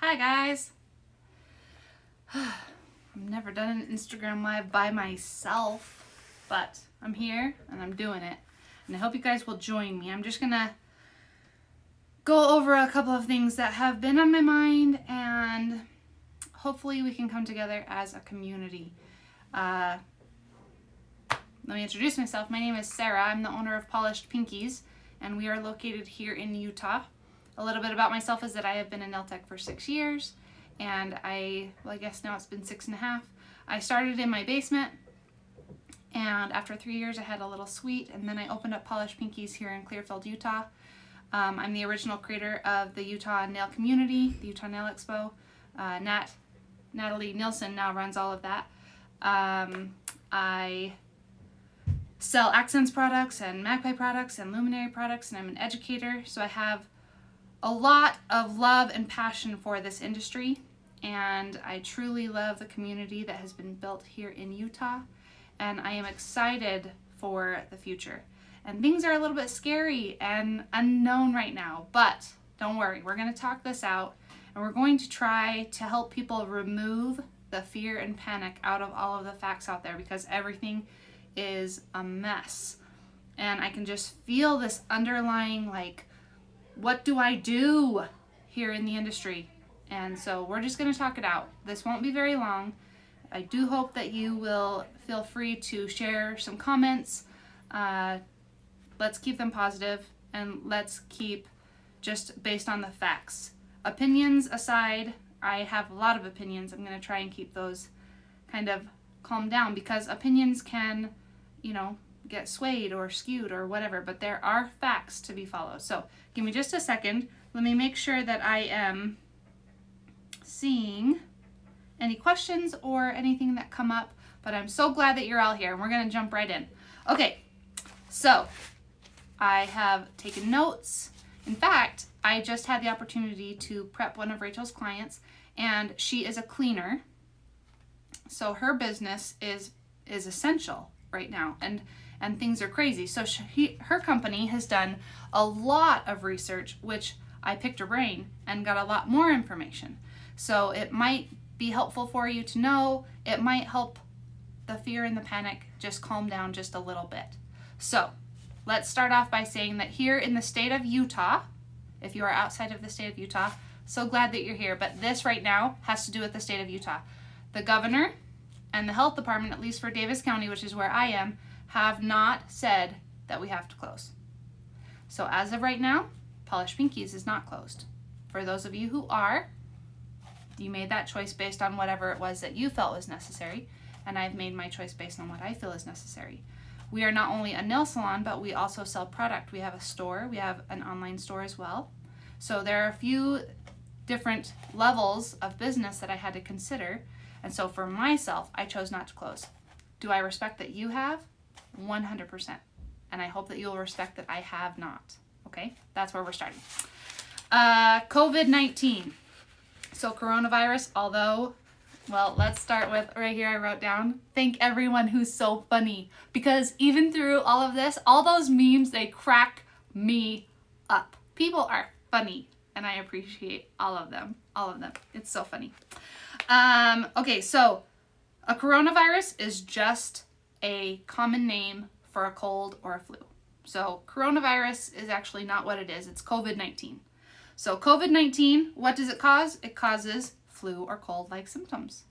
Hi guys. I've never done an Instagram live by myself, but I'm here and I'm doing it. And I hope you guys will join me. I'm just gonna go over a couple of things that have been on my mind and hopefully we can come together as a community. Let me introduce myself. My name is Sarah. I'm the owner of Polished Pinkies and we are located here in Utah. A little bit about myself is that I have been a nail tech for 6 years, and I guess now it's been 6.5. I started in my basement, and after 3 years I had a little suite, and then I opened up Polished Pinkies here in Clearfield, Utah. I'm the original creator of the Utah Nail Community, the Utah Nail Expo. Natalie Nielsen now runs all of that. I sell Accents products and Magpie products and Luminary products, and I'm an educator, so I have a lot of love and passion for this industry, and I truly love the community that has been built here in Utah, and I am excited for the future. And things are a little bit scary and unknown right now, but don't worry, we're going to talk this out, and we're going to try to help people remove the fear and panic out of all of the facts out there, because everything is a mess. And I can just feel this underlying, what do I do here in the industry? And so we're just going to talk it out. This won't be very long. I do hope that you will feel free to share some comments. Let's keep them positive, and let's keep just based on the facts. Opinions aside, I have a lot of opinions. I'm going to try and keep those kind of calmed down, because opinions can, get swayed or skewed or whatever, but there are facts to be followed. So give me just a second. Let me make sure that I am seeing any questions or anything that come up, but I'm so glad that you're all here, and we're going to jump right in. Okay, so I have taken notes. In fact, I just had the opportunity to prep one of Rachel's clients, and she is a cleaner, so her business is essential right now, and things are crazy. So her company has done a lot of research, which I picked her brain and got a lot more information. So it might be helpful for you to know. It might help the fear and the panic just calm down just a little bit. So let's start off by saying that here in the state of Utah, if you are outside of the state of Utah, so glad that you're here, but this right now has to do with the state of Utah. The governor and the health department, at least for Davis County, which is where I am, have not said that we have to close. So as of right now, Polished Pinkies is not closed. For those of you who are, you made that choice based on whatever it was that you felt was necessary, and I've made my choice based on what I feel is necessary. We are not only a nail salon, but we also sell product. We have a store, we have an online store as well. So there are a few different levels of business that I had to consider, and so for myself, I chose not to close. Do I respect that you have? 100%. And I hope that you'll respect that I have not. Okay? That's where we're starting. COVID-19. So coronavirus, let's start with right here I wrote down, thank everyone who's so funny. Because even through all of this, all those memes, they crack me up. People are funny, and I appreciate all of them. All of them. It's so funny. Okay, so a coronavirus is just a common name for a cold or a flu. So coronavirus is actually not what it is. It's COVID-19. So COVID-19, what does it cause? It causes flu or cold-like symptoms.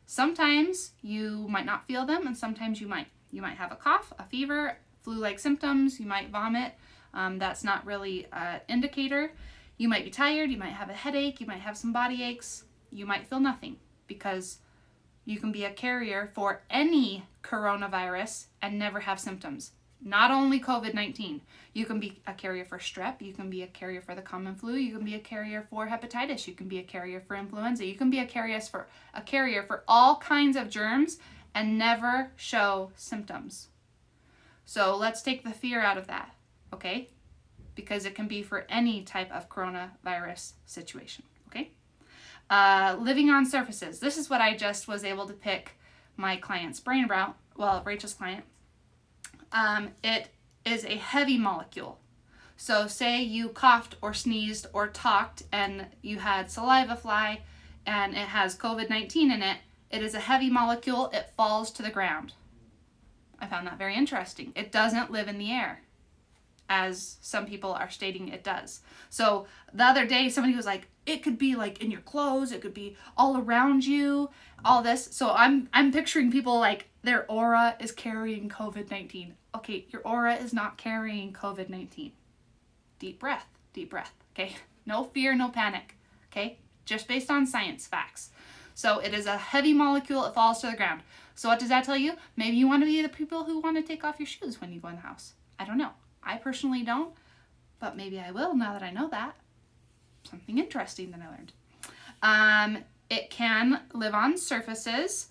Sometimes you might not feel them, and sometimes you might. You might have a cough, a fever, flu-like symptoms. You might vomit. That's not really an indicator. You might be tired. You might have a headache. You might have some body aches. You might feel nothing, because you can be a carrier for any coronavirus and never have symptoms. Not only COVID-19. You can be a carrier for strep. You can be a carrier for the common flu. You can be a carrier for hepatitis. You can be a carrier for influenza. You can be a carrier for all kinds of germs and never show symptoms. So let's take the fear out of that, okay? Because it can be for any type of coronavirus situation, okay? Living on surfaces. This is what I just was able to pick my client's brain about. Well, Rachel's client. It is a heavy molecule. So say you coughed or sneezed or talked and you had saliva fly and it has COVID-19 in it. It is a heavy molecule. It falls to the ground. I found that very interesting. It doesn't live in the air, as some people are stating it does. So the other day, somebody was like, it could be like in your clothes, it could be all around you, all this. So I'm picturing people like their aura is carrying COVID-19. Okay, your aura is not carrying COVID-19. Deep breath, okay? No fear, no panic, okay? Just based on science facts. So it is a heavy molecule, it falls to the ground. So what does that tell you? Maybe you want to be the people who want to take off your shoes when you go in the house. I don't know. I personally don't, but maybe I will now that I know that. Something interesting that I learned. It can live on surfaces.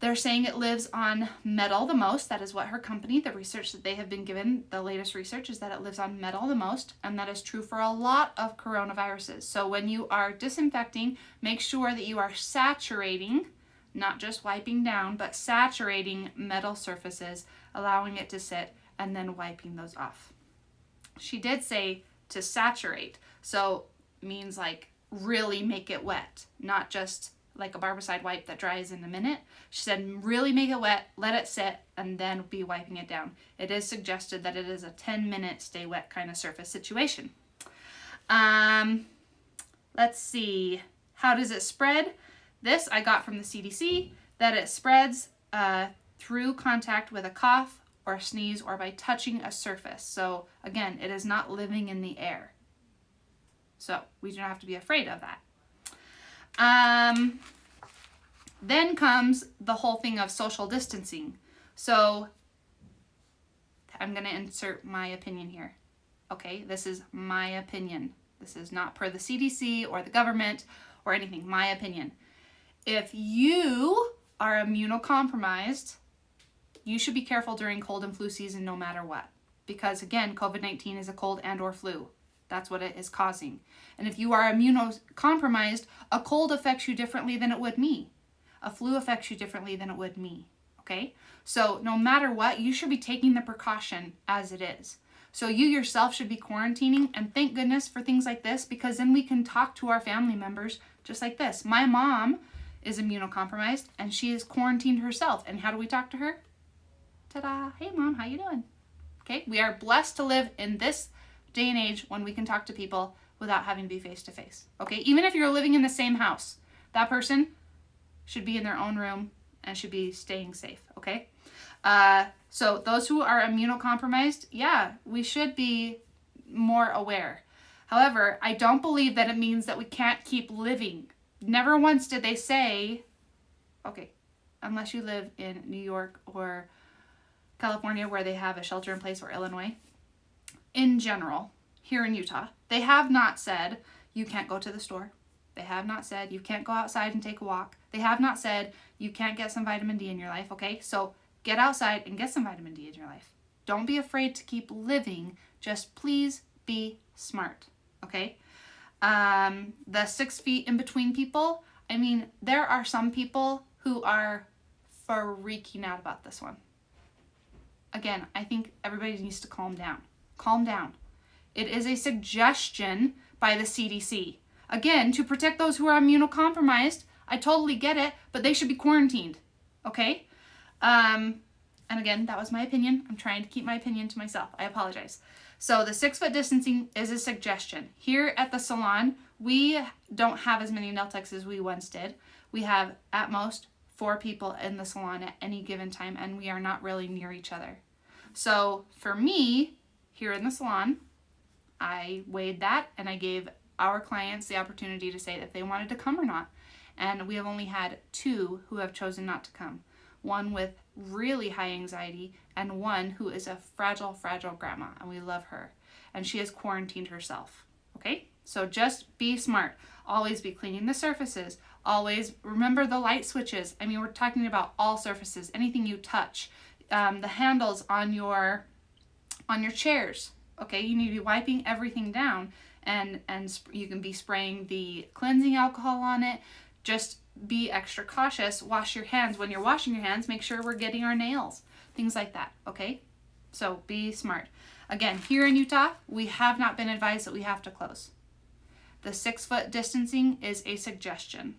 They're saying it lives on metal the most. That is what her company, the research that they have been given, the latest research is that it lives on metal the most, and that is true for a lot of coronaviruses. So when you are disinfecting, make sure that you are saturating, not just wiping down, but saturating metal surfaces, allowing it to sit, and then wiping those off. She did say to saturate, so means like really make it wet, not just like a barbicide wipe that dries in a minute. She said really make it wet, let it sit, and then be wiping it down. It is suggested that it is a 10-minute stay wet kind of surface situation. Let's see, how does it spread? This I got from the CDC, that it spreads through contact with a cough or a sneeze or by touching a surface. So again, it is not living in the air. So we don't have to be afraid of that. Then comes the whole thing of social distancing. So I'm going to insert my opinion here. Okay, this is my opinion. This is not per the CDC or the government or anything. My opinion. If you are immunocompromised, you should be careful during cold and flu season no matter what. Because again, COVID-19 is a cold and or flu. That's what it is causing. And if you are immunocompromised, a cold affects you differently than it would me. A flu affects you differently than it would me. Okay? So no matter what, you should be taking the precaution as it is. So you yourself should be quarantining, and thank goodness for things like this, because then we can talk to our family members just like this. My mom is immunocompromised and she is quarantined herself. And how do we talk to her? Ta-da! Hey mom, how you doing? Okay? We are blessed to live in this day and age when we can talk to people without having to be face to face. Okay? Even if you're living in the same house, that person should be in their own room and should be staying safe. Okay? So those who are immunocompromised, yeah, we should be more aware. However, I don't believe that it means that we can't keep living. Never once did they say, okay, unless you live in New York or California where they have a shelter in place, or Illinois, in general, here in Utah, they have not said you can't go to the store. They have not said you can't go outside and take a walk. They have not said you can't get some vitamin D in your life, okay? So get outside and get some vitamin D in your life. Don't be afraid to keep living. Just please be smart, okay? The 6 feet in between people, I mean, there are some people who are freaking out about this one. Again, I think everybody needs to calm down. Calm down. It is a suggestion by the CDC. Again, to protect those who are immunocompromised. I totally get it, but they should be quarantined, okay? And again, that was my opinion. I'm trying to keep my opinion to myself. I apologize. So the 6 foot distancing is a suggestion. Here at the salon, we don't have as many nail techs as we once did. We have at most 4 people in the salon at any given time, and we are not really near each other. So for me, here in the salon, I weighed that and I gave our clients the opportunity to say if they wanted to come or not. And we have only had 2 who have chosen not to come. One with really high anxiety and one who is a fragile grandma, and we love her. And she has quarantined herself, okay? So just be smart. Always be cleaning the surfaces. Always remember the light switches. I mean, we're talking about all surfaces, anything you touch. The handles on your chairs, okay? You need to be wiping everything down, and you can be spraying the cleansing alcohol on it. Just be extra cautious. Wash your hands. When you're washing your hands, make sure we're getting our nails. Things like that, okay? So be smart. Again, here in Utah, we have not been advised that we have to close. The 6-foot distancing is a suggestion.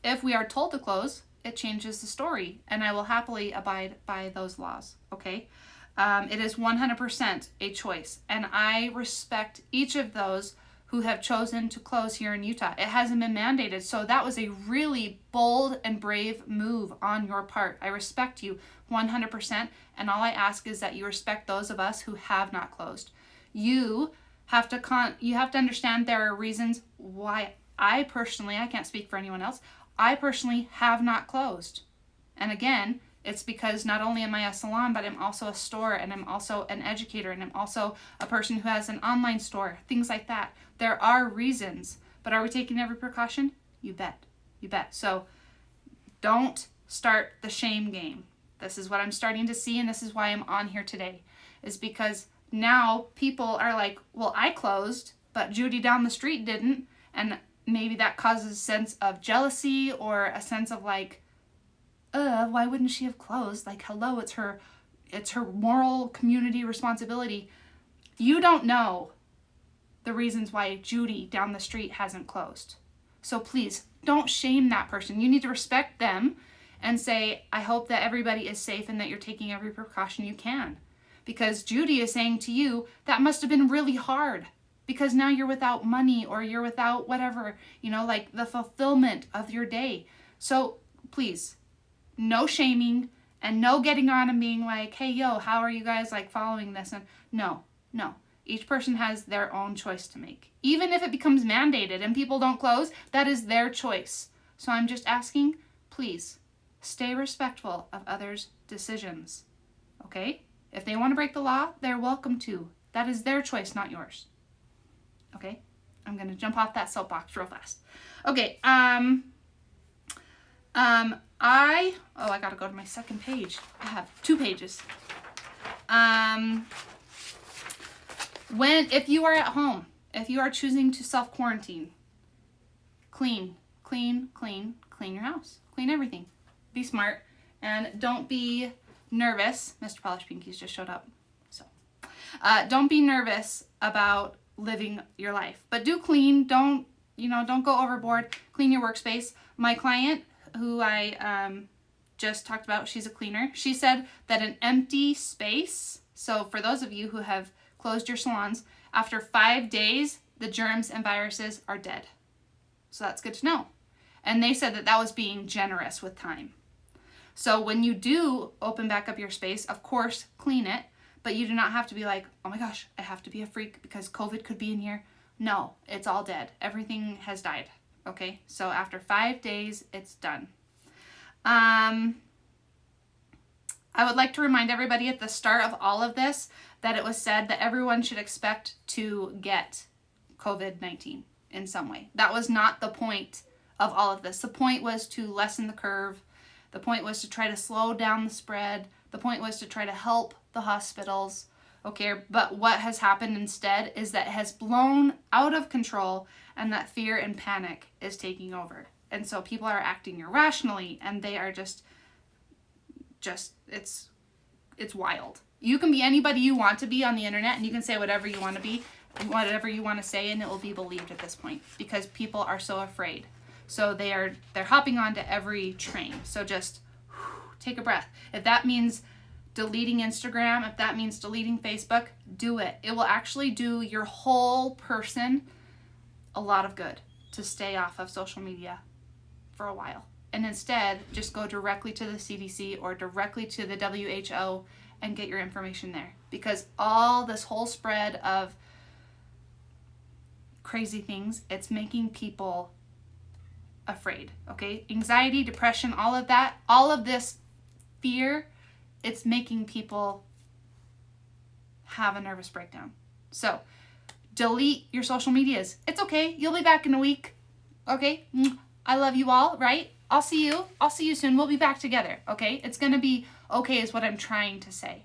If we are told to close, it changes the story, and I will happily abide by those laws, okay? It is 100% a choice, and I respect each of those who have chosen to close here in Utah. It hasn't been mandated, so that was a really bold and brave move on your part. I respect you 100%, and all I ask is that you respect those of us who have not closed. You have to understand there are reasons why I can't speak for anyone else, I personally have not closed. And again, it's because not only am I a salon, but I'm also a store, and I'm also an educator, and I'm also a person who has an online store, things like that. There are reasons, but are we taking every precaution? You bet. You bet. So don't start the shame game. This is what I'm starting to see, and this is why I'm on here today, is because now people are like, well, I closed, but Judy down the street didn't, and maybe that causes a sense of jealousy or a sense of like, why wouldn't she have closed? Like, hello, it's her moral community responsibility. You don't know the reasons why Judy down the street hasn't closed. So please don't shame that person. You need to respect them and say, I hope that everybody is safe and that you're taking every precaution you can. Because Judy is saying to you, that must have been really hard because now you're without money or you're without whatever, like the fulfillment of your day. So please, no shaming and no getting on and being like, hey, yo, how are you guys like following this? And no. Each person has their own choice to make. Even if it becomes mandated and people don't close, that is their choice. So I'm just asking, please, stay respectful of others' decisions, okay? If they want to break the law, they're welcome to. That is their choice, not yours. Okay? I'm going to jump off that soapbox real fast. Okay, I got to go to my second page. I have 2 pages. If you are at home, if you are choosing to self-quarantine, clean your house. Clean everything. Be smart and don't be nervous. Mr. Polished Pinkies just showed up. So, don't be nervous about living your life. But do clean. Don't go overboard. Clean your workspace. My client, who I just talked about, she's a cleaner. She said that an empty space, so for those of you who have closed your salons, after 5 days, the germs and viruses are dead. So that's good to know. And they said that was being generous with time. So when you do open back up your space, of course, clean it, but you do not have to be like, oh my gosh, I have to be a freak because COVID could be in here. No, it's all dead. Everything has died. Okay, so after 5 days, it's done. I would like to remind everybody at the start of all of this that it was said that everyone should expect to get COVID-19 in some way. That was not the point of all of this. The point was to lessen the curve. The point was to try to slow down the spread. The point was to try to help the hospitals. Okay, but what has happened instead is that it has blown out of control and that fear and panic is taking over. And so people are acting irrationally and they are just it's wild. You can be anybody you want to be on the internet and you can say whatever you want to be, whatever you want to say, and it will be believed at this point because people are so afraid. So they're hopping onto every train. So just take a breath. If that means deleting Instagram, if that means deleting Facebook, do it. It will actually do your whole person a lot of good to stay off of social media for a while. And instead, just go directly to the CDC or directly to the WHO and get your information there. Because all this whole spread of crazy things, it's making people afraid, okay? Anxiety, depression, all of that, all of this fear, it's making people have a nervous breakdown. So, delete your social medias. It's okay. You'll be back in a week. Okay? I love you all, right? I'll see you soon. We'll be back together, okay? It's going to be okay is what I'm trying to say.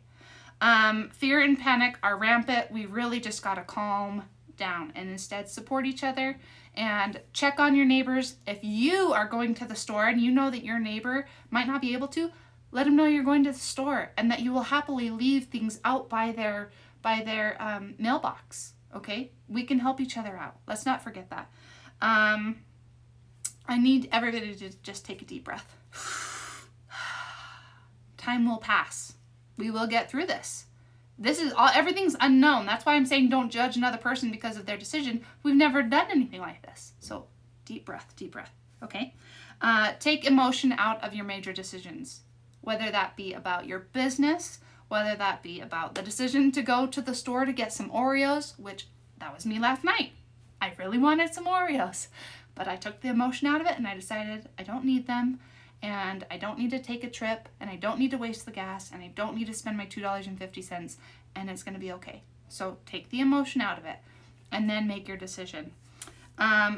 Fear and panic are rampant. We really just got to calm down and instead support each other and check on your neighbors. If you are going to the store and you know that your neighbor might not be able to, Let them know you're going to the store and that you will happily leave things out by their mailbox. Okay? We can help each other out. Let's not forget that. I need everybody to just take a deep breath. Time will pass. We will get through this. Everything's unknown. That's why I'm saying don't judge another person because of their decision. We've never done anything like this. So deep breath, okay? Take emotion out of your major decisions, whether that be about your business, whether that be about the decision to go to the store to get some Oreos, which that was me last night. I really wanted some Oreos, but I took the emotion out of it and I decided I don't need them, and I don't need to take a trip, and I don't need to waste the gas, and I don't need to spend my $2.50, and it's going to be okay. So take the emotion out of it and then make your decision.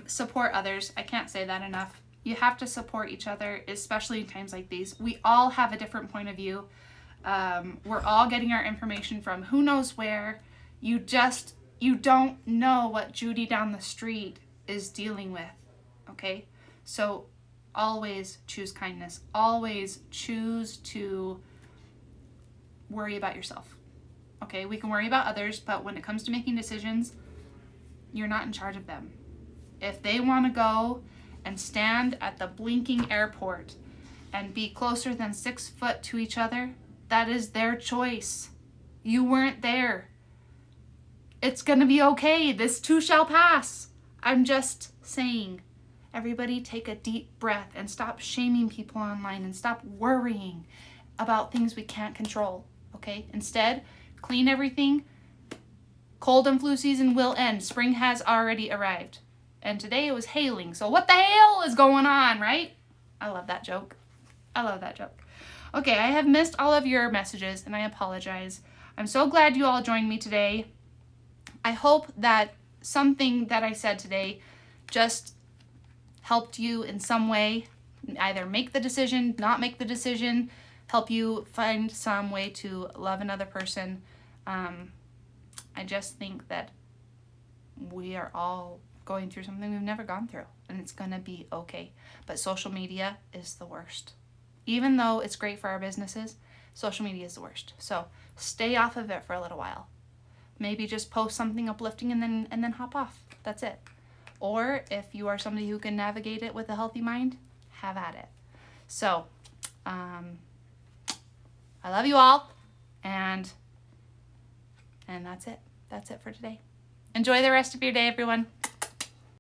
Support others. I can't say that enough. You have to support each other, especially in times like these. We all have a different point of view. We're all getting our information from who knows where. You don't know what Judy down the street is dealing with, okay? So always choose kindness. Always choose to worry about yourself, okay? We can worry about others, but when it comes to making decisions, you're not in charge of them. If they want to go and stand at the blinking airport and be closer than 6 foot to each other, that is their choice. You weren't there. It's gonna be okay. This too shall pass. I'm just saying, everybody take a deep breath and stop shaming people online and stop worrying about things we can't control, okay? Instead, clean everything. Cold and flu season will end. Spring has already arrived. And today it was hailing, so what the hell is going on, right? I love that joke. Okay, I have missed all of your messages, and I apologize. I'm so glad you all joined me today. I hope that something that I said today just helped you in some way, either make the decision, not make the decision, help you find some way to love another person. I just think that we are all going through something we've never gone through, and it's gonna be okay. But social media is the worst. Even though it's great for our businesses, social media is the worst. So stay off of it for a little while. Maybe just post something uplifting and then hop off. That's it. Or if you are somebody who can navigate it with a healthy mind, have at it. So I love you all, and that's it. That's it for today. Enjoy the rest of your day, everyone.